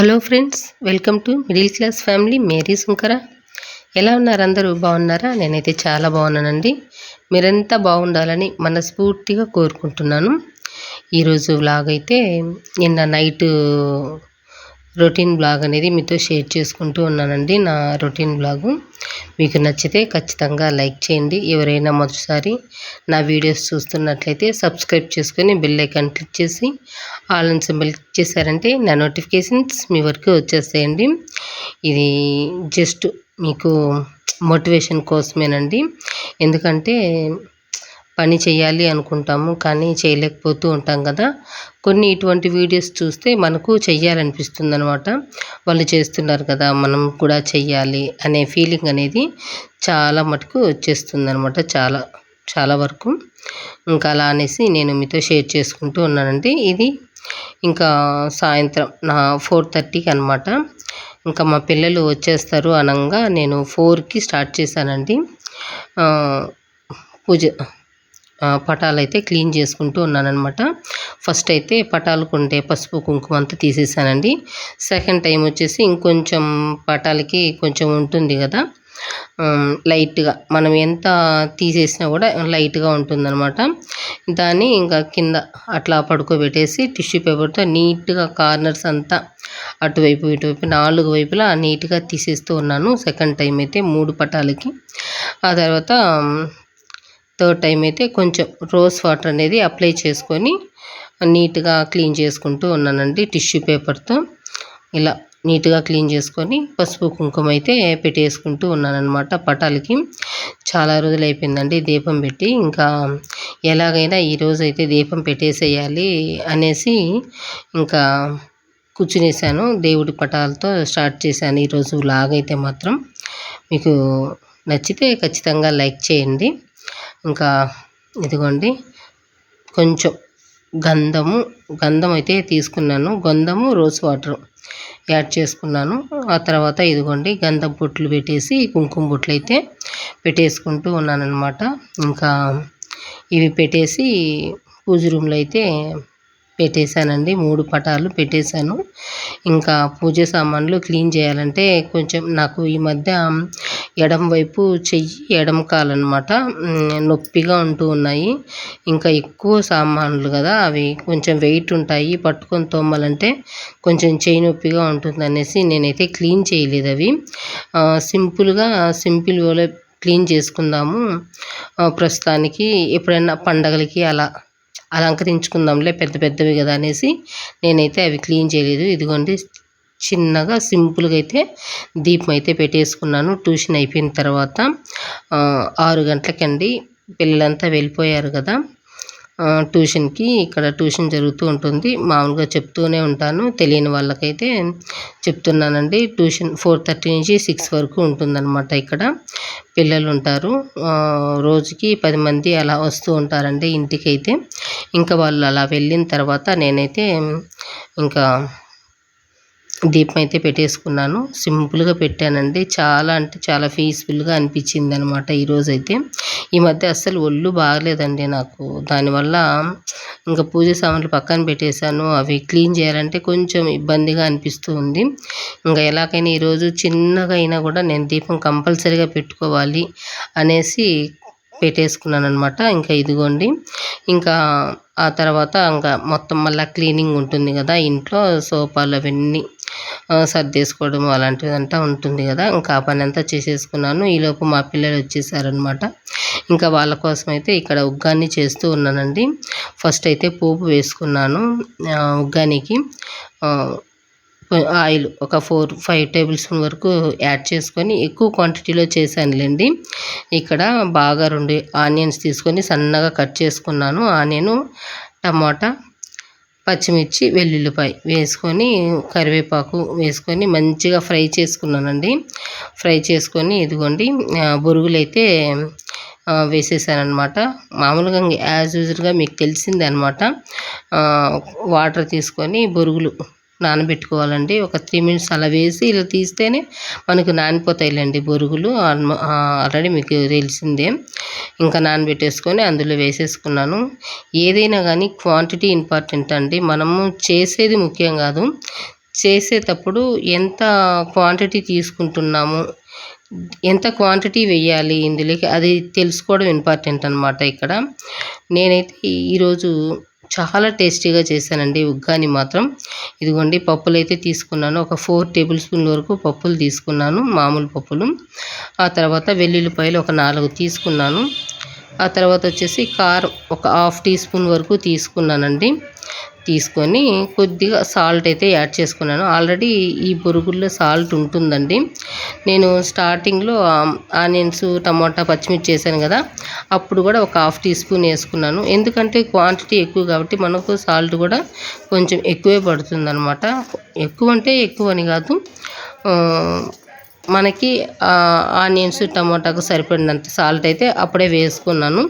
Hello friends, welcome to middle class family Mary Sunkara. ఎలా ఉన్నారు? అందరూ బాగున్నారా? నేనైతే చాలా బాగున్నానండి. మీరంతా బాగుండాలని మనస్ఫూర్తిగా కోరుకుంటున్నాను. ఈరోజు వ్లాగ్ అయితే నిన్న నైట్ రొటీన్ బ్లాగ్ అనేది మీతో షేర్ చేసుకుంటూ ఉన్నానండి. నా రొటీన్ బ్లాగు మీకు నచ్చితే ఖచ్చితంగా లైక్ చేయండి. ఎవరైనా మొదటిసారి నా వీడియోస్ చూస్తున్నట్లయితే సబ్స్క్రైబ్ చేసుకొని బెల్ ఐకాన్ క్లిక్ చేసి ఆల్ అని సింబల్ క్లిక్ చేశారంటే నా నోటిఫికేషన్స్ మీ వరకు వచ్చేస్తాయండి. ఇది జస్ట్ మీకు మోటివేషన్ కోసమేనండి. ఎందుకంటే పని చేయాలి అనుకుంటాము కానీ చేయలేకపోతూ ఉంటాం కదా. కొన్ని ఇటువంటి వీడియోస్ చూస్తే మనకు చెయ్యాలనిపిస్తుంది అనమాట. వాళ్ళు చేస్తున్నారు కదా, మనం కూడా చెయ్యాలి అనే ఫీలింగ్ అనేది చాలా మటుకు వచ్చేస్తుంది అనమాట. చాలా చాలా వరకు ఇంకా అలా అనేసి నేను మీతో షేర్ చేసుకుంటూ ఉన్నానండి. ఇది ఇంకా సాయంత్రం నా 4:30కి అనమాట. ఇంకా మా పిల్లలు వచ్చేస్తారు అనగా నేను 4కి స్టార్ట్ చేశానండి పూజ. పటాలైతే క్లీన్ చేసుకుంటూ ఉన్నానన్నమాట. ఫస్ట్ అయితే పటాలకు ఉండే పసుపు కుంకుమ అంతా తీసేసానండి. సెకండ్ టైం వచ్చేసి ఇంకొంచెం పటాలకి కొంచెం ఉంటుంది కదా, లైట్గా మనం ఎంత తీసేసినా కూడా లైట్గా ఉంటుందన్నమాట. దాన్ని ఇంకా కింద అట్లా పడుకోబెట్టేసి టిష్యూ పేపర్తో నీట్గా కార్నర్స్ అంతా అటువైపు ఇటువైపు 4 వైపులా నీట్గా తీసేస్తూ ఉన్నాను. సెకండ్ టైం అయితే 3 పటాలకి. ఆ తర్వాత థర్డ్ టైం అయితే కొంచెం రోజ్ వాటర్ అనేది అప్లై చేసుకొని నీట్గా క్లీన్ చేసుకుంటూ ఉన్నానండి. టిష్యూ పేపర్తో ఇలా నీట్గా క్లీన్ చేసుకొని పసుపు కుంకుమ అయితే పెట్టేసుకుంటూ ఉన్నానన్నమాట. పటాలకి చాలా రోజులు అయిపోయిందండి దీపం పెట్టి. ఇంకా ఎలాగైనా ఈరోజు అయితే దీపం పెట్టేసేయాలి అనేసి ఇంకా కూర్చునేసాను. దేవుడి పటాలతో స్టార్ట్ చేశాను ఈరోజు వ్లాగ్ అయితే మాత్రం. మీకు నచ్చితే ఖచ్చితంగా లైక్ చేయండి. ఇంకా ఇదిగోండి కొంచెం గంధం అయితే తీసుకున్నాను. గంధము రోజ్ వాటర్ యాడ్ చేసుకున్నాను. ఆ తర్వాత ఇదిగోండి గంధం బొట్లు పెట్టేసి కుంకుమ బొట్లు అయితే పెట్టేసుకుంటూ ఉన్నానన్నమాట. ఇంకా ఇవి పెట్టేసి పూజ రూమ్లో అయితే పెట్టేశానండి. 3 పటాలు పెట్టేశాను. ఇంకా పూజ సామాన్లు క్లీన్ చేయాలంటే కొంచెం నాకు ఈ మధ్య ఎడమ వైపు చెయ్యి, ఎడమ కాలనమాట నొప్పిగా ఉంటూ ఉన్నాయి. ఇంకా ఎక్కువ సామాన్లు కదా, అవి కొంచెం వెయిట్ ఉంటాయి, పట్టుకొని తోమాలంటే కొంచెం చెయ్యి నొప్పిగా ఉంటుంది అనేసి నేనైతే క్లీన్ చేయలేదు. అవి సింపుల్ వేలో క్లీన్ చేసుకుందాము ప్రస్తుతానికి, ఎప్పుడైనా పండగలకి అలా అలంకరించుకుందాంలే, పెద్ద పెద్దవి కదా అనేసి నేనైతే అవి క్లీన్ చేయలేదు. ఇదిగోండి చిన్నగా సింపుల్గా అయితే దీపం అయితే పెట్టేసుకున్నాను. ట్యూషన్ అయిపోయిన తర్వాత 6 గంటలకండి. పిల్లలంతా వెళ్ళిపోయారు కదా ట్యూషన్కి. ఇక్కడ ట్యూషన్ జరుగుతూ ఉంటుంది. మామూలుగా చెప్తూనే ఉంటాను, తెలియని వాళ్ళకైతే చెప్తున్నానండి. ట్యూషన్ 4:30 నుంచి 6 వరకు ఉంటుందన్నమాట. ఇక్కడ పిల్లలు ఉంటారు. రోజుకి 10 మంది అలా వస్తూ ఉంటారండి ఇంటికైతే. ఇంకా వాళ్ళు అలా వెళ్ళిన తర్వాత నేనైతే ఇంకా దీపం అయితే పెట్టేసుకున్నాను. సింపుల్గా పెట్టానండి. చాలా అంటే చాలా పీస్ఫుల్గా అనిపించింది అనమాట ఈరోజైతే. ఈ మధ్య అస్సలు ఒళ్ళు బాగలేదండి నాకు. దానివల్ల ఇంకా పూజ సామాన్లు పక్కన పెట్టేశాను. అవి క్లీన్ చేయాలంటే కొంచెం ఇబ్బందిగా అనిపిస్తూ ఉంది. ఇంకా ఎలాగైనా ఈరోజు చిన్నగా అయినా కూడా నేను దీపం కంపల్సరీగా పెట్టుకోవాలి అనేసి పెట్టేసుకున్నాను అనమాట. ఇంకా ఇదిగోండి ఇంకా ఆ తర్వాత ఇంకా మొత్తం మళ్ళీ క్లీనింగ్ ఉంటుంది కదా ఇంట్లో, సోఫాలు అవన్నీ సర్దేసుకోవడం అలాంటిదంతా ఉంటుంది కదా. ఇంకా ఆ పని అంతా చేసేసుకున్నాను. ఈలోపు మా పిల్లలు వచ్చేసారనమాట. ఇంకా వాళ్ళ కోసం అయితే ఇక్కడ ఉగ్గాన్ని చేస్తూ ఉన్నానండి. ఫస్ట్ అయితే పోపు వేసుకున్నాను. ఉగ్గానికి ఆయిల్ ఒక 4-5 టేబుల్ స్పూన్ వరకు యాడ్ చేసుకొని ఎక్కువ క్వాంటిటీలో చేశానులేండి. ఇక్కడ బాగా 2 ఆనియన్స్ తీసుకొని సన్నగా కట్ చేసుకున్నాను. ఆనియను, టమాటా, పచ్చిమిర్చి, వెల్లుల్లిపాయ వేసుకొని కరివేపాకు వేసుకొని మంచిగా ఫ్రై చేసుకున్నానండి. ఫ్రై చేసుకొని ఇదిగోండి బొరుగులు అయితే వేసేసానమాట. మామూలుగా యాజ్ యూజువల్గా మీకు తెలిసిందే అనమాట. వాటర్ తీసుకొని బొరుగులు నానబెట్టుకోవాలండి. ఒక 3 మినిట్స్ అలా వేసి ఇలా తీస్తేనే మనకు నానిపోతాయిలేండి బొరుగులు. ఆల్రెడీ మీకు తెలిసిందే. ఇంకా నానబెట్టేసుకొని అందులో వేసేసుకున్నాను. ఏదైనా కానీ క్వాంటిటీ ఇంపార్టెంట్ అండి. మనము చేసేది ముఖ్యం కాదు, చేసేటప్పుడు ఎంత క్వాంటిటీ తీసుకుంటున్నాము, ఎంత క్వాంటిటీ వెయ్యాలి ఇందులోకి అది తెలుసుకోవడం ఇంపార్టెంట్ అనమాట ఇక్కడ. నేనైతే ఈరోజు చాలా టేస్టీగా చేశానండి ఉగ్గాని మాత్రం. ఇదిగోండి పప్పులైతే తీసుకున్నాను. ఒక 4 టేబుల్ స్పూన్ల వరకు పప్పులు తీసుకున్నాను, మామూలు పప్పులు. ఆ తర్వాత వెల్లుల్లిపాయలు ఒక 4 తీసుకున్నాను. ఆ తర్వాత వచ్చేసి కారం ఒక హాఫ్ టీ స్పూన్ వరకు తీసుకున్నానండి. తీసుకొని కొద్దిగా సాల్ట్ అయితే యాడ్ చేసుకున్నాను. ఆల్రెడీ ఈ బొరుగుల్లో సాల్ట్ ఉంటుందండి. నేను స్టార్టింగ్లో ఆనియన్స్, టమాటా, పచ్చిమిర్చి చేశాను కదా, అప్పుడు కూడా ఒక హాఫ్ టీ స్పూన్ వేసుకున్నాను. ఎందుకంటే క్వాంటిటీ ఎక్కువ కాబట్టి మనకు సాల్ట్ కూడా కొంచెం ఎక్కువే పడుతుందన్నమాట. ఎక్కువ అంటే ఎక్కువ అని కాదు, మనకి ఆనియన్స్, టమాటాకు సరిపడినంత సాల్ట్ అయితే అప్పుడే వేసుకున్నాను.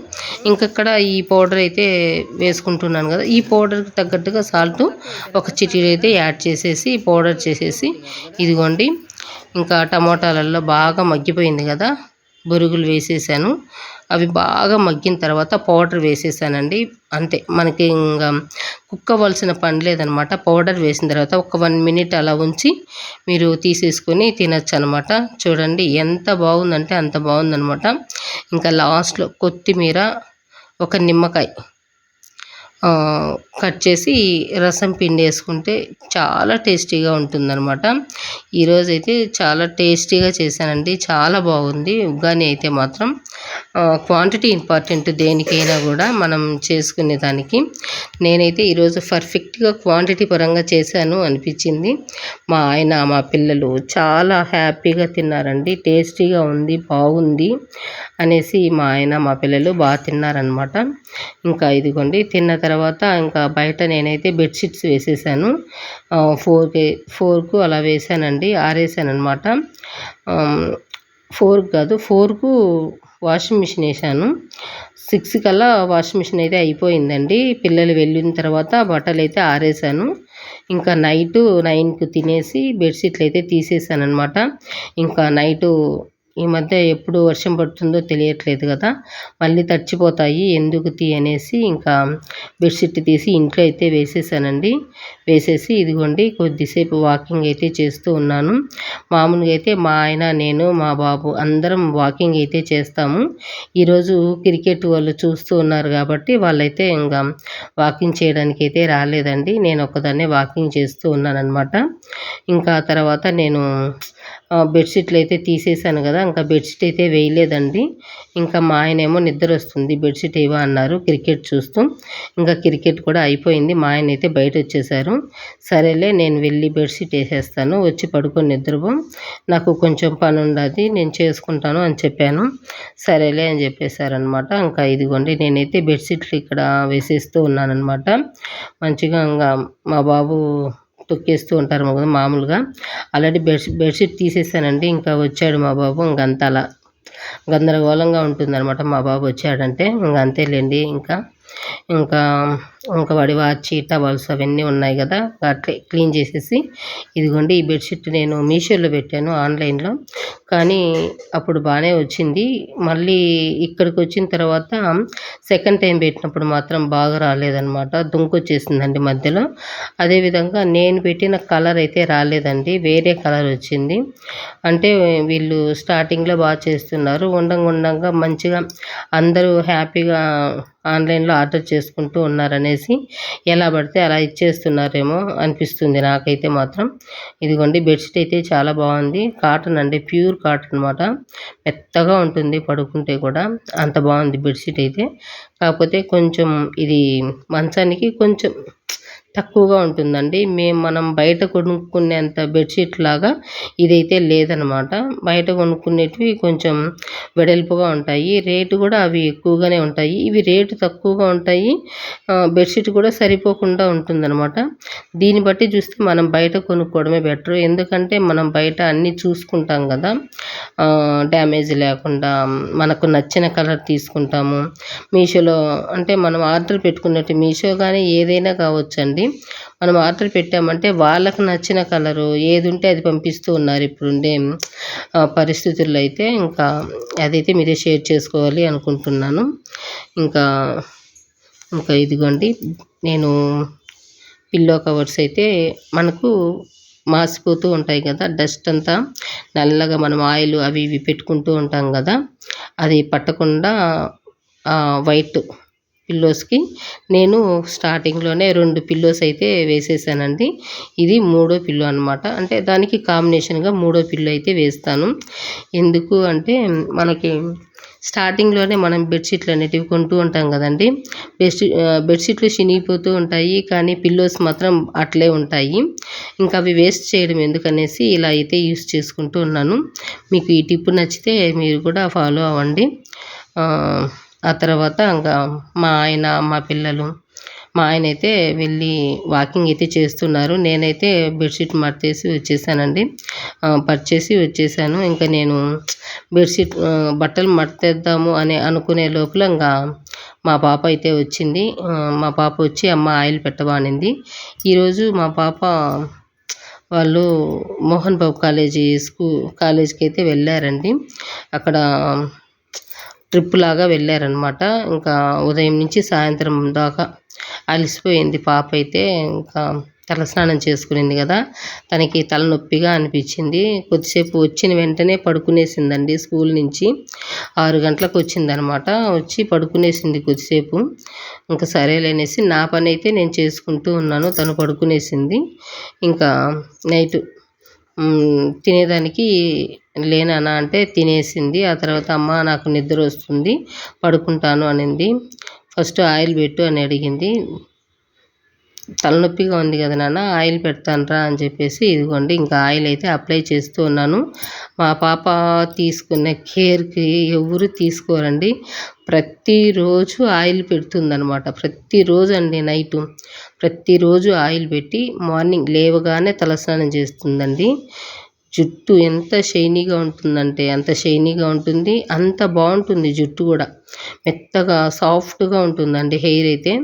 ఇంకక్కడ ఈ పౌడర్ అయితే వేసుకుంటున్నాను కదా, ఈ పౌడర్కి తగ్గట్టుగా సాల్ట్ ఒక చిటికెడు అయితే యాడ్ చేసేసి పౌడర్ చేసేసి ఇదిగోండి ఇంకా టమోటాలలో బాగా మగ్గిపోయింది కదా, బొరుగులు వేసేసాను. అవి బాగా మగ్గిన తర్వాత పౌడర్ వేసేసానండి. అంతే, మనకి ఇంకా కుక్ అవ్వాల్సిన పని లేదనమాట. పౌడర్ వేసిన తర్వాత ఒక 1 మినిట్ అలా ఉంచి మీరు తీసేసుకొని తినచ్చు అనమాట. చూడండి ఎంత బాగుందంటే అంత బాగుందనమాట. ఇంకా లాస్ట్లో కొత్తిమీర, ఒక నిమ్మకాయ కట్ చేసి రసం పిండేసుకుంటే చాలా టేస్టీగా ఉంటుందన్నమాట. ఈరోజైతే చాలా టేస్టీగా చేశానండి, చాలా బాగుంది ఉగ్గాని అయితే మాత్రం. క్వాంటిటీ ఇంపార్టెంట్ దేనికైనా కూడా మనం చేసుకునే దానికి. నేనైతే ఈరోజు పర్ఫెక్ట్గా క్వాంటిటీ పరంగా చేశాను అనిపించింది. మా ఆయన, మా పిల్లలు చాలా హ్యాపీగా తిన్నారండి. టేస్టీగా ఉంది, బాగుంది అనేసి మా ఆయన, మా పిల్లలు బాగా తిన్నారనమాట. ఇంకా ఇదిగోండి తిన్న తర్వాత ఇంకా బయట నేనైతే బెడ్షీట్స్ వేసేసాను. 4కు అలా వేసానండి, ఆరేసాను అనమాట. 4 కాదు, 4కు వాషింగ్ మిషన్ వేసాను. 6 కల్లా వాషింగ్ మిషన్ అయితే అయిపోయిందండి. పిల్లలు వెళ్ళిన తర్వాత బట్టలు అయితే ఆరేసాను. ఇంకా నైటు 9కు తినేసి బెడ్షీట్లు అయితే తీసేసాను అనమాట. ఇంకా నైటు ఈ మధ్య ఎప్పుడు వర్షం పడుతుందో తెలియట్లేదు కదా, మళ్ళీ తడిచిపోతాయి ఎందుకు అనేసి ఇంకా బెడ్షీట్ తీసి ఇంట్లో అయితే వేసేసానండి. వేసేసి ఇదిగోండి కొద్దిసేపు వాకింగ్ అయితే చేస్తూ ఉన్నాను. మామూలుగా అయితే మా ఆయన, నేను, మా బాబు అందరం వాకింగ్ అయితే చేస్తాము. ఈరోజు క్రికెట్ వాళ్ళు చూస్తూ ఉన్నారు కాబట్టి వాళ్ళైతే ఇంకా వాకింగ్ చేయడానికి అయితే రాలేదండి. నేను ఒక్కదాన్నే వాకింగ్ చేస్తూ ఉన్నానన్నమాట. ఇంకా తర్వాత నేను బెడ్షీట్లు అయితే తీసేసాను కదా, ఇంకా బెడ్షీట్ అయితే వేయలేదండి. ఇంకా మా ఆయనేమో నిద్ర వస్తుంది బెడ్షీట్ వేయవా అన్నారు క్రికెట్ చూస్తూ. ఇంకా క్రికెట్ కూడా అయిపోయింది, మా ఆయన అయితే బయట వచ్చేసారు. సరేలే నేను వెళ్ళి బెడ్షీట్ వేసేస్తాను, వచ్చి పడుకొని నిద్రపో, నాకు కొంచెం పని ఉండదు నేను చేసుకుంటాను అని చెప్పాను. సరేలే అని చెప్పేశారనమాట. ఇంకా ఇదిగోండి నేనైతే బెడ్షీట్లు ఇక్కడ వేసేస్తూ ఉన్నానన్నమాట. మంచిగా ఇంకా మా బాబు తొక్కేస్తూ ఉంటారు కదా మామూలుగా, ఆల్రెడీ బెడ్షీట్ తీసేసానండి. ఇంకా వచ్చాడు మా బాబు, ఇంకంత అలా గందరగోళంగా ఉంటుందన్నమాట మా బాబు వచ్చాడంటే. ఇంక అంతేలేండి. ఇంకా ఇంకా ఇంకా వాడి వాచి, టవల్స్ అవన్నీ ఉన్నాయి కదా, అట్లే క్లీన్ చేసేసి ఇదిగోండి ఈ బెడ్షీట్ నేను మీషోలో పెట్టాను ఆన్లైన్లో, కానీ అప్పుడు బాగానే వచ్చింది. మళ్ళీ ఇక్కడికి వచ్చిన తర్వాత సెకండ్ టైం పెట్టినప్పుడు మాత్రం బాగా రాలేదన్నమాట, దుంకొచ్చేసిందండి మధ్యలో. అదేవిధంగా నేను పెట్టిన కలర్ అయితే రాలేదండి, వేరే కలర్ వచ్చింది. అంటే వీళ్ళు స్టార్టింగ్లో బాగా చేస్తున్నారు, ఉండంగా మంచిగా అందరూ హ్యాపీగా ఆన్లైన్లో ఆర్డర్ చేసుకుంటూ ఉన్నారనేసి ఎలా పడితే అలా ఇచ్చేస్తున్నారేమో అనిపిస్తుంది నాకైతే మాత్రం. ఇదిగోండి బెడ్షీట్ అయితే చాలా బాగుంది, కాటన్ అండి, ప్యూర్ కాటన్ అనమాట, మెత్తగా ఉంటుంది పడుకుంటే కూడా, అంత బాగుంది బెడ్షీట్ అయితే. కాకపోతే కొంచెం ఇది మంచానికి కొంచెం తక్కువగా ఉంటుందండి. మనం బయట కొనుక్కునేంత బెడ్షీట్ లాగా ఇదైతే లేదనమాట. బయట కొనుక్కునేటివి కొంచెం వెడల్పుగా ఉంటాయి, రేటు కూడా అవి ఎక్కువగానే ఉంటాయి, ఇవి రేటు తక్కువగా ఉంటాయి. బెడ్షీట్ కూడా సరిపోకుండా ఉంటుందన్నమాట. దీన్ని బట్టి చూస్తే మనం బయట కొనుక్కోవడమే బెటర్, ఎందుకంటే మనం బయట అన్నీ చూసుకుంటాం కదా, డ్యామేజ్ లేకుండా మనకు నచ్చిన కలర్ తీసుకుంటాము. మీషోలో అంటే మనం ఆర్డర్ పెట్టుకున్నట్టు, మీషో కానీ ఏదైనా కావచ్చండి, మనం ఆర్డర్ పెట్టామంటే వాళ్ళకు నచ్చిన కలరు ఏది ఉంటే అది పంపిస్తూ ఉన్నారు ఇప్పుడుండే పరిస్థితుల్లో అయితే. ఇంకా అదైతే మీరే షేర్ చేసుకోవాలి అనుకుంటున్నాను. ఇంకా ఇదిగోండి నేను పిల్లో కవర్స్ అయితే మనకు మాసిపోతూ ఉంటాయి కదా, డస్ట్ అంతా నల్లగా మనం ఆయిల్ అవి ఇవి పెట్టుకుంటూ ఉంటాం కదా, అది పట్టకుండా వైట్ పిల్లోస్కి నేను స్టార్టింగ్లోనే 2 పిల్లోస్ అయితే వేసేసానండి. ఇది మూడో పిల్లో అనమాట. అంటే దానికి కాంబినేషన్గా మూడో పిల్లో అయితే వేస్తాను. ఎందుకు అంటే మనకి స్టార్టింగ్లోనే మనం బెడ్షీట్లు అనేటివి కొంటూ ఉంటాం కదండి. బెడ్షీట్లు చినిగిపోతూ ఉంటాయి, కానీ పిల్లోస్ మాత్రం అట్లే ఉంటాయి. ఇంకా అవి వేస్ట్ చేయడం ఎందుకనేసి ఇలా అయితే యూస్ చేసుకుంటూ ఉన్నాను. మీకు ఈ టిప్ నచ్చితే మీరు కూడా ఫాలో అవ్వండి. ఆ తర్వాత ఇంకా మా ఆయన, మా పిల్లలు, మా ఆయన అయితే వెళ్ళి వాకింగ్ అయితే చేస్తున్నారు. నేనైతే బెడ్షీట్ మడతేసి వచ్చేసానండి. పరిచేసి వచ్చేసాను. ఇంకా నేను బట్టలు మడతేద్దాము అని అనుకునే లోపల ఇంకా మా పాప అయితే వచ్చింది. మా పాప వచ్చి అమ్మ ఆయిల్ పెట్టవా అనింది. ఈరోజు మా పాప వాళ్ళు మోహన్ బాబు కాలేజ్కి అయితే వెళ్ళారండి. అక్కడ ట్రిప్ లాగా వెళ్ళారనమాట. ఇంకా ఉదయం నుంచి సాయంత్రం దాకా అలసిపోయింది పాప అయితే. ఇంకా తలస్నానం చేసుకునింది కదా, తనకి తలనొప్పిగా అనిపించింది. కొద్దిసేపు వచ్చిన వెంటనే పడుకునేసిందండి. స్కూల్ నుంచి 6 గంటలకు వచ్చిందనమాట. వచ్చి పడుకునేసింది కొద్దిసేపు. ఇంకా సరేలేనేసి నా పని అయితే నేను చేసుకుంటూ ఉన్నాను. తను పడుకునేసింది. ఇంకా నైటు తినేదానికి లేనానా అంటే తినేసింది. ఆ తర్వాత అమ్మ నాకు నిద్ర వస్తుంది, పడుకుంటాను అనింది. ఫస్ట్ ఆయిల్ పెట్టు అని అడిగింది. తలనొప్పిగా ఉంది కదా నాన్న, ఆయిల్ పెడతానురా అని చెప్పేసి ఇదిగోండి ఇంకా ఆయిల్ అయితే అప్లై చేస్తూ ఉన్నాను. మా పాప తీసుకునే కేర్కి ఎవరు తీసుకోరండి. ప్రతిరోజు ఆయిల్ పెడుతుందనమాట. ప్రతిరోజు అండి, నైటు ప్రతిరోజు ఆయిల్ పెట్టి మార్నింగ్ లేవగానే తలస్నానం చేస్తుందండి. జుట్టు ఎంత షైనీగా ఉంటుందంటే అంత షైనీగా ఉంటుంది. అంత బాగుంటుంది జుట్టు కూడా, మెత్తగా సాఫ్ట్గా ఉంటుందండి హెయిర్ అయితే.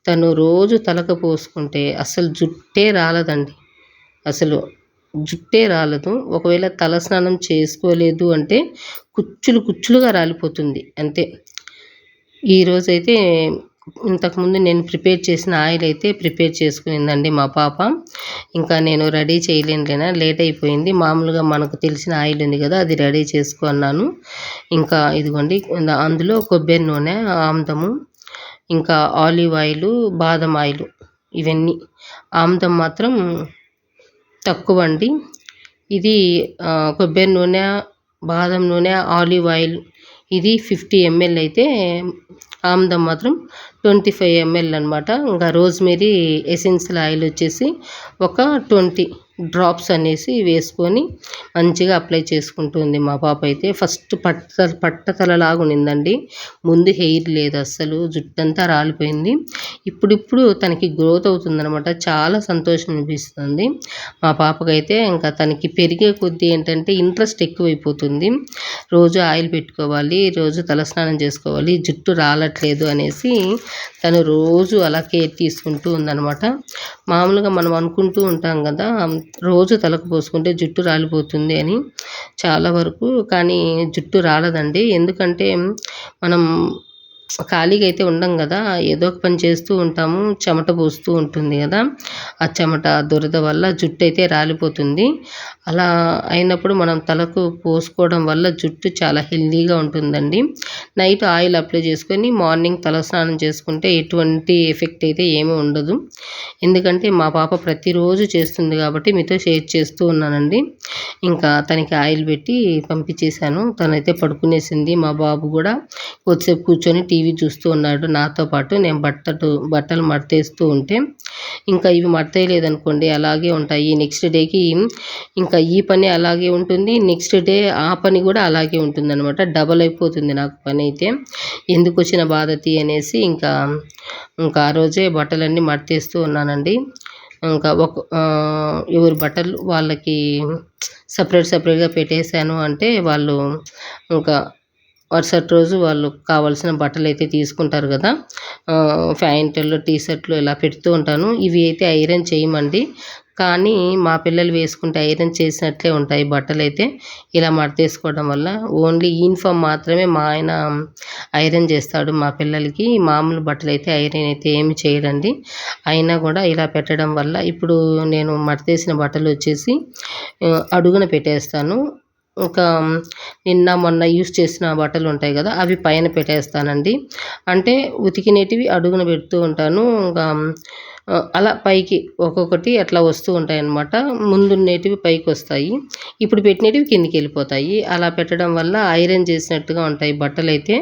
తను రోజు తలకు పోసుకుంటే అసలు జుట్టే రాలదండి. అసలు జుట్టే రాలదు. ఒకవేళ తలస్నానం చేసుకోలేదు అంటే కుచ్చులుగా రాలిపోతుంది అంతే. ఈరోజైతే ఇంతకుముందు నేను ప్రిపేర్ చేసిన ఆయిల్ అయితే ప్రిపేర్ చేసుకునిందండి మా పాప. ఇంకా నేను రెడీ చేయలేనులేనా, లేట్ అయిపోయింది. మామూలుగా మనకు తెలిసిన ఆయిల్ ఉంది కదా, అది రెడీ చేసుకున్నాను. ఇంకా ఇదిగోండి అందులో కొబ్బరి నూనె, ఆముదము, ఇంకా ఆలివ్ ఆయిల్, బాదం ఆయిల్, ఇవన్నీ. ఆముదం మాత్రం తక్కువ అండి. ఇది కొబ్బరి నూనె, బాదం నూనె, ఆలివ్ ఆయిల్ ఇది 50 ml అయితే, ఆముదం మాత్రం 25 ml అనమాట. ఇంకా రోజ్మెరీ ఎసెన్షియల్ ఆయిల్ వచ్చేసి ఒక 20 డ్రాప్స్ అనేసి వేసుకొని మంచిగా అప్లై చేసుకుంటుంది మా పాప అయితే. ఫస్ట్ పట్టతలలాగా ఉన్నిందండి. ముందు హెయిర్ లేదు అస్సలు, జుట్టంతా రాలిపోయింది. ఇప్పుడిప్పుడు తనకి గ్రోత్ అవుతుందనమాట. చాలా సంతోషం అనిపిస్తుంది మా పాపకైతే. ఇంకా తనకి పెరిగే కొద్దీ ఏంటంటే ఇంట్రెస్ట్ ఎక్కువైపోతుంది. రోజు ఆయిల్ పెట్టుకోవాలి, రోజు తలస్నానం చేసుకోవాలి, జుట్టు రాలట్లేదు అనేసి తను రోజు అలా కేర్ తీసుకుంటూ ఉందనమాట. మామూలుగా మనం అనుకుంటూ ఉంటాం కదా, రోజు తలకు పోసుకుంటే జుట్టు రాలిపోతుంది అని, చాలా వరకు. కానీ జుట్టు రాలదండి. ఎందుకంటే మనం ఖాళీగా అయితే ఉండం కదా, ఏదో ఒక పని చేస్తూ ఉంటాము, చెమట పోస్తూ ఉంటుంది కదా, ఆ చెమట దురద వల్ల జుట్టు అయితే రాలిపోతుంది. అలా అయినప్పుడు మనం తలకు పోసుకోవడం వల్ల జుట్టు చాలా హెల్దీగా ఉంటుందండి. నైట్ ఆయిల్ అప్లై చేసుకొని మార్నింగ్ తలస్నానం చేసుకుంటే ఎటువంటి ఎఫెక్ట్ అయితే ఏమీ ఉండదు. ఎందుకంటే మా పాప ప్రతిరోజు చేస్తుంది కాబట్టి మీతో షేర్ చేస్తూ ఉన్నానండి. ఇంకా తనకి ఆయిల్ పెట్టి పంపించేశాను. తనైతే పడుకునేసింది. మా బాబు కూడా కొద్దిసేపు కూర్చొని టీవీ చూస్తూ ఉన్నాడు నాతో పాటు. నేను బట్టలు మడతేస్తూ ఉంటే, ఇంకా ఇవి మడతేయలేదనుకోండి అలాగే ఉంటాయి. నెక్స్ట్ డేకి ఇంకా ఈ పని అలాగే ఉంటుంది, నెక్స్ట్ డే ఆ పని కూడా అలాగే ఉంటుందన్నమాట. డబల్ అయిపోతుంది నాకు పని అయితే. ఎందుకు వచ్చిన బాధ అనేసి ఇంకా ఆ రోజే బట్టలన్నీ మడతేస్తూ ఉన్నానండి. ఇంకా ఎవరి బట్టలు వాళ్ళకి సపరేట్గా పెట్టేశాను. అంటే వాళ్ళు ఇంకా మరుసటి రోజు వాళ్ళు కావాల్సిన బట్టలు అయితే తీసుకుంటారు కదా, ప్యాంటులు, టీ షర్ట్లు ఇలా పెడుతూ ఉంటాను. ఇవి అయితే ఐరన్ చేయమండి. కానీ మా పిల్లలు వేసుకుంటే ఐరన్ చేసినట్లే ఉంటాయి బట్టలైతే. ఇలా మడతేసుకోవడం వల్ల ఓన్లీ యూనిఫామ్ మాత్రమే మా ఆయన ఐరన్ చేస్తాడు మా పిల్లలకి. మామూలు బట్టలైతే ఐరన్ అయితే ఏమి చేయడండి. అయినా కూడా ఇలా పెట్టడం వల్ల ఇప్పుడు నేను మడతేసిన బట్టలు వచ్చేసి అడుగున పెట్టేస్తాను. ఇంకా నిన్న మొన్న యూజ్ చేసిన బట్టలు ఉంటాయి కదా, అవి పైన పెట్టేస్తానండి. అంటే ఉతికినేటివి అడుగున పెడుతూ ఉంటాను. ఇంకా అలా పైకి ఒక్కొక్కటి అట్లా వస్తూ ఉంటాయన్నమాట. ముందున్నేటివి పైకి వస్తాయి, ఇప్పుడు పెట్టినటివి కిందికి వెళ్ళిపోతాయి. అలా పెట్టడం వల్ల ఐరన్ చేసినట్టుగా ఉంటాయి బట్టలైతే.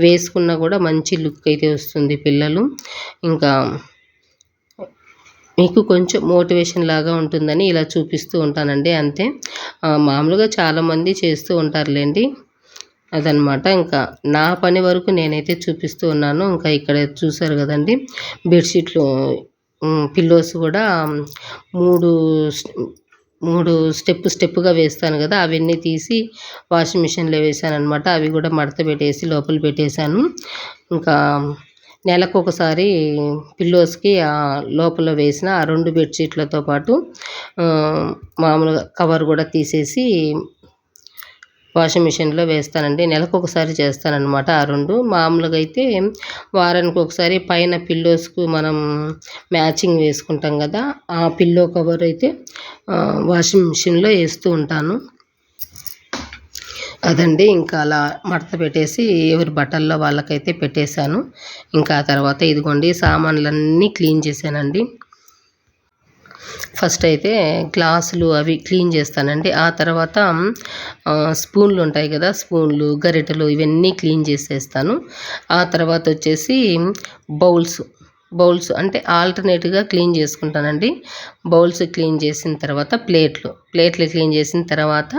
వేసుకున్నా కూడా మంచి లుక్ అయితే వస్తుంది పిల్లలు. ఇంకా మీకు కొంచెం మోటివేషన్ లాగా ఉంటుందని ఇలా చూపిస్తూ ఉంటానండి, అంతే. మామూలుగా చాలామంది చేస్తూ ఉంటారులేండి. అదనమాట. ఇంకా నా పని వరకు నేనైతే చూపిస్తూ ఉన్నాను. ఇంకా ఇక్కడ చూసారు కదండి, బెడ్షీట్లు, పిల్లోస్ కూడా 3 స్టెప్పుగా వేస్తాను కదా, అవన్నీ తీసి వాషింగ్ మిషన్లో వేసాననమాట. అవి కూడా మడత పెట్టేసి లోపల పెట్టేశాను. ఇంకా నెలకొకసారి పిల్లోస్కి లోపల వేసిన ఆ 2 బెడ్షీట్లతో పాటు మామూలుగా కవర్ కూడా తీసేసి వాషింగ్ మిషన్లో వేస్తానండి. నెలకొకసారి చేస్తానన్నమాట ఆ 2. మామూలుగా అయితే వారానికి ఒకసారి పైన పిల్లోస్కు మనం మ్యాచింగ్ వేసుకుంటాం కదా, ఆ పిల్లో కవర్ అయితే వాషింగ్ మిషన్లో వేస్తూ ఉంటాను. అదండి. ఇంకా అలా మడత పెట్టేసి ఎవరి బట్టల్లో వాళ్ళకైతే పెట్టేశాను. ఇంకా ఆ తర్వాత ఇదిగోండి సామాన్లన్నీ క్లీన్ చేశానండి. ఫస్ట్ అయితే గ్లాసులు అవి క్లీన్ చేస్తానండి. ఆ తర్వాత స్పూన్లు ఉంటాయి కదా, స్పూన్లు, గరిటెలు ఇవన్నీ క్లీన్ చేసేస్తాను. ఆ తర్వాత వచ్చేసి బౌల్స్ అంటే ఆల్టర్నేట్గా క్లీన్ చేసుకుంటానండి. బౌల్స్ క్లీన్ చేసిన తర్వాత ప్లేట్లు క్లీన్ చేసిన తర్వాత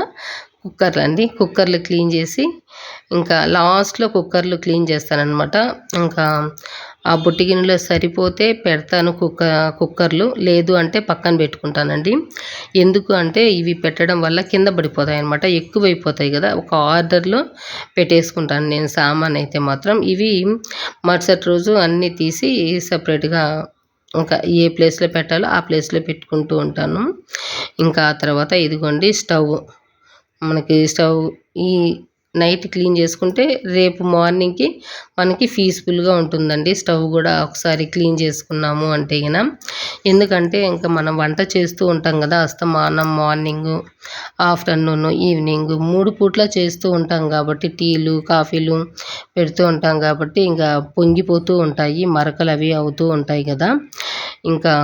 కుక్కర్లు క్లీన్ చేసి ఇంకా లాస్ట్లో కుక్కర్లు క్లీన్ చేస్తానన్నమాట. ఇంకా ఆ బుట్టి గిన్నెలో సరిపోతే పెడతాను కుక్కర్లు, లేదు అంటే పక్కన పెట్టుకుంటానండి. ఎందుకు అంటే ఇవి పెట్టడం వల్ల కింద పడిపోతాయి అన్నమాట, ఎక్కువైపోతాయి కదా. ఒక ఆర్డర్లో పెట్టేసుకుంటాను నేను సామాన్ అయితే మాత్రం. ఇవి మరుసటి రోజు అన్నీ తీసి సపరేట్గా ఇంకా ఏ ప్లేస్లో పెట్టాలో ఆ ప్లేస్లో పెట్టుకుంటూ ఉంటాను. ఇంకా ఆ తర్వాత ఇదిగోండి మనకి స్టవ్ ఈ నైట్ క్లీన్ చేసుకుంటే రేపు మార్నింగ్కి మనకి ఫీజిబుల్గా ఉంటుందండి. స్టవ్ కూడా ఒకసారి క్లీన్ చేసుకున్నాము అంటే ఎందుకంటే ఇంకా మనం వంట చేస్తూ ఉంటాం కదా, అస్తమానం మార్నింగు, ఆఫ్టర్నూన్, ఈవినింగ్ 3 పూట్ల చేస్తూ ఉంటాం కాబట్టి, టీలు కాఫీలు పెడుతూ ఉంటాం కాబట్టి ఇంకా పొంగిపోతూ ఉంటాయి, మరకలు అవి అవుతూ ఉంటాయి కదా. ఇంకా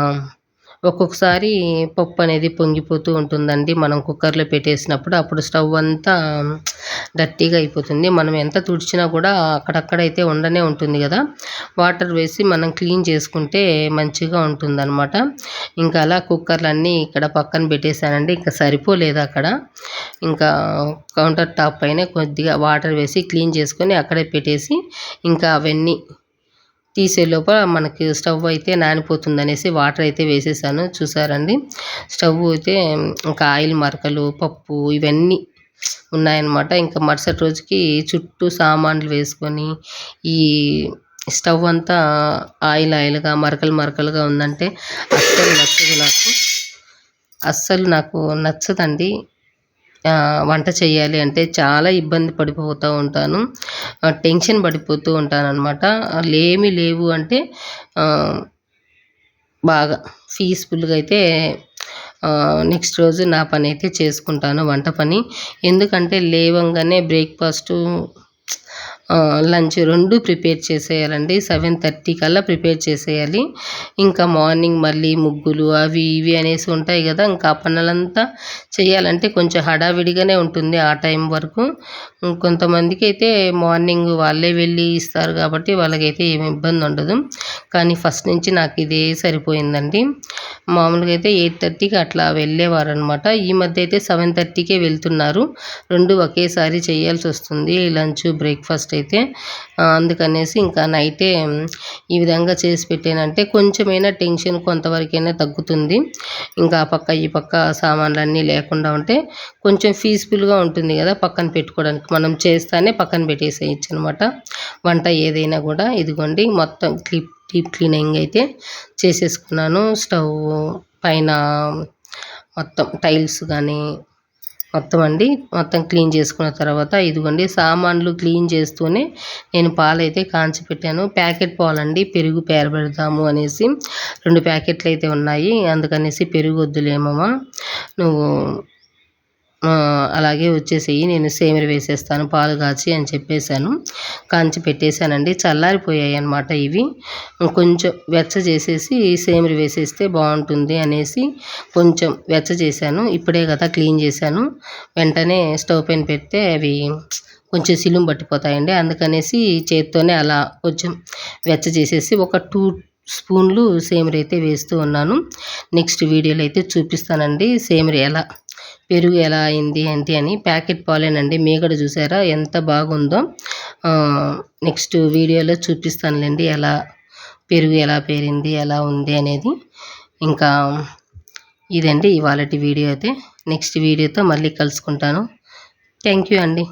ఒక్కొక్కసారి పప్పు అనేది పొంగిపోతూ ఉంటుందండి మనం కుక్కర్లో పెట్టేసినప్పుడు. అప్పుడు స్టవ్ అంతా డర్టీగా అయిపోతుంది. మనం ఎంత తుడిచినా కూడా అక్కడక్కడైతే ఉండనే ఉంటుంది కదా. వాటర్ వేసి మనం క్లీన్ చేసుకుంటే మంచిగా ఉంటుందన్నమాట. ఇంకా అలా కుక్కర్లన్నీ ఇక్కడ పక్కన పెట్టేశానండి. ఇంకా సరిపోలేదు అక్కడ. ఇంకా కౌంటర్ టాప్ పైన కొద్దిగా వాటర్ వేసి క్లీన్ చేసుకొని అక్కడే పెట్టేసి ఇంకా అవన్నీ తీసే లోపల మనకి స్టవ్ అయితే నానిపోతుందనేసి వాటర్ అయితే వేసేసాను. చూసారండి, స్టవ్ అయితే ఇంకా ఆయిల్ మరకలు, పప్పు ఇవన్నీ ఉన్నాయన్నమాట. ఇంకా మరుసటి రోజుకి చుట్టూ సామాన్లు వేసుకొని ఈ స్టవ్ అంతా ఆయిల్గా మరకలుగా ఉందంటే అస్సలు నాకు నచ్చదండి. వంట చేయాలి అంటే చాలా ఇబ్బంది పడిపోతూ ఉంటాను, టెన్షన్ పడిపోతూ ఉంటానన్నమాట. ఏమీ లేవు అంటే బాగా పీస్ఫుల్గా అయితే నెక్స్ట్ రోజు నా పని అయితే చేసుకుంటాను, వంట పని. ఎందుకంటే లేవంగానే బ్రేక్ఫాస్టు, లంచ్ 2 ప్రిపేర్ చేసేయాలండి. 7:30 కల్లా ప్రిపేర్ చేసేయాలి. ఇంకా మార్నింగ్ మళ్ళీ ముగ్గులు అవి ఇవి అనేసి ఉంటాయి కదా, ఇంకా ఆ పనులంతా చేయాలంటే కొంచెం హడావిడిగానే ఉంటుంది ఆ టైం వరకు. కొంతమందికి అయితే మార్నింగ్ వాళ్ళే వెళ్ళి ఇస్తారు కాబట్టి వాళ్ళకైతే ఏమి ఇబ్బంది ఉండదు. కానీ ఫస్ట్ నుంచి నాకు ఇదే సరిపోయిందండి. మామూలుగా అయితే 8:30కి అట్లా వెళ్ళేవారు అనమాట. ఈ మధ్య అయితే 7:30కే వెళ్తున్నారు. 2 ఒకేసారి చేయాల్సి వస్తుంది, లంచ్ బ్రేక్ఫాస్ట్ అయితే. అందుకనేసి ఇంకా నైటే ఈ విధంగా చేసి పెట్టానంటే కొంచెమైనా టెన్షన్ కొంతవరకైనా తగ్గుతుంది. ఇంకా ఆ పక్క ఈ పక్క సామాన్లన్నీ లేకుండా ఉంటే కొంచెం పీస్ఫుల్గా ఉంటుంది కదా పక్కన పెట్టుకోవడానికి. మనం చేస్తానే పక్కన పెట్టేసేయచ్చు అనమాట వంట ఏదైనా కూడా. ఇదిగోండి మొత్తం డీప్ క్లీనింగ్ అయితే చేసేసుకున్నాను. స్టవ్ పైన మొత్తం టైల్స్ కానీ మొత్తం అండి మొత్తం క్లీన్ చేసుకున్న తర్వాత ఇదిగోండి సామాన్లు క్లీన్ చేస్తూనే నేను పాలైతే కాంచి పెట్టాను. ప్యాకెట్ పాలండి, పెరుగు పేరబెడతాము అనేసి 2 ప్యాకెట్లు అయితే ఉన్నాయి. అందుకనేసి పెరుగు వద్దులేమమ్మా, నువ్వు అలాగే వచ్చేసేయి, నేను సేమిర వేసేస్తాను పాలు కాచి అని చెప్పేశాను. కాంచి పెట్టేశానండి. చల్లారిపోయాయి అన్నమాట ఇవి. కొంచెం వెచ్చ చేసేసి సేమిర వేసేస్తే బాగుంటుంది అనేసి కొంచెం వెచ్చ చేశాను. ఇప్పుడే కదా క్లీన్ చేశాను. వెంటనే స్టవ్ పైన పెడితే అవి కొంచెం సిలుం పట్టిపోతాయండి. అందుకనేసి చేత్తోనే అలా కొంచెం వెచ్చ చేసేసి ఒక 2 స్పూన్లు సేమిర అయితే వేస్తూ ఉన్నాను. నెక్స్ట్ వీడియోలో అయితే చూపిస్తానండి సేమిర ఎలా, పెరుగు ఎలా అయింది ఏంటి అని. ప్యాకెట్ పాలేనండి, మీగడ చూసారా ఎంత బాగుందో. నెక్స్ట్ వీడియోలో చూపిస్తానులేండి ఎలా పెరుగు ఎలా పేరింది, ఎలా ఉంది అనేది. ఇంకా ఇదండి ఇవాళటి వీడియో అయితే. నెక్స్ట్ వీడియోతో మళ్ళీ కలుసుకుంటాను. థ్యాంక్ యూ అండి.